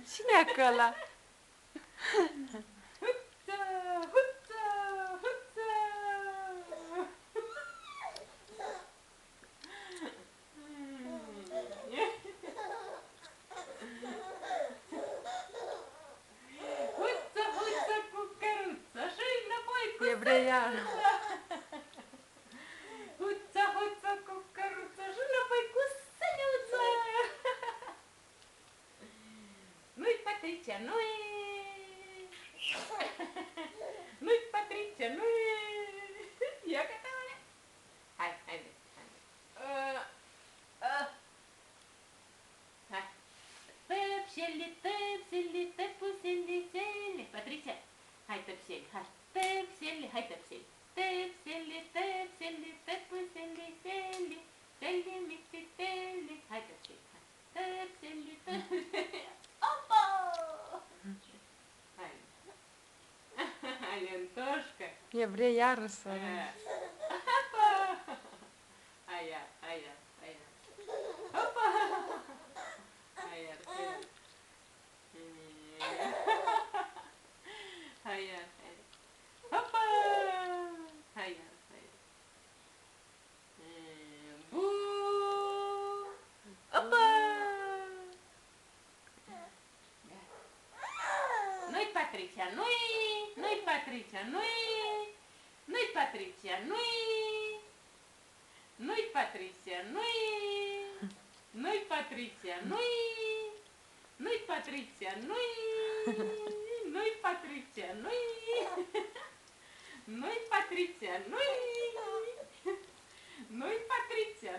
Cine-e acolo? Huță, huță, huță. Huță, huță cu căruță și înapoi cu E breian. Huță, huță cu căruță și înapoi cu săniuță. Nu-i Patricia, nu-i... Nu-i Patricia, nu-i... Ia că te-o. Hai, haide, haide. Hai. Tăpșele, tăpșele, tăpusele, sele. Patricia, hai tăpșele, hai. Tăpșele, hai tăpșele. Tăpșele, tăpșele, tăpusele, sele. Sele, mititele. Hai tăpșele, hai. Tăpșele, tăpșele. Opa! Hai. Hai, Antoșcă. E breiarul să Opa! Hai iar, hai iar, hai iar. Opa! Hai iar, hai iar. Hai iar, hai iar. Opa! Hai iar, hai iar. Bu! Opa! Nu-i Patricia, nu-i Patricia, nu-i Patricia, nu-i Patricia, nu-i Patricia, nu-i Patricia, nu-i Patricia, nu-i Patricia, nu-i Patricia,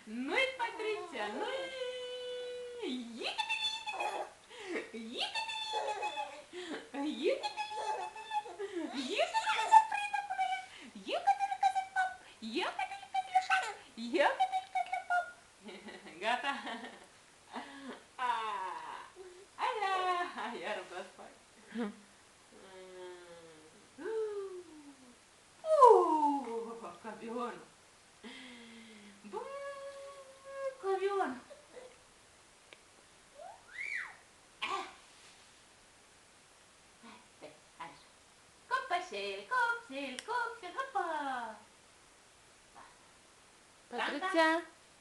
nu-i Patricia, Gata? Iar îmi las fac. Cu avionul. Cu avionul. Așa. Copășel, copșel, copșel, hopa! Patricia,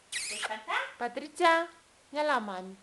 Ești cântat? Patricia, ia la mami.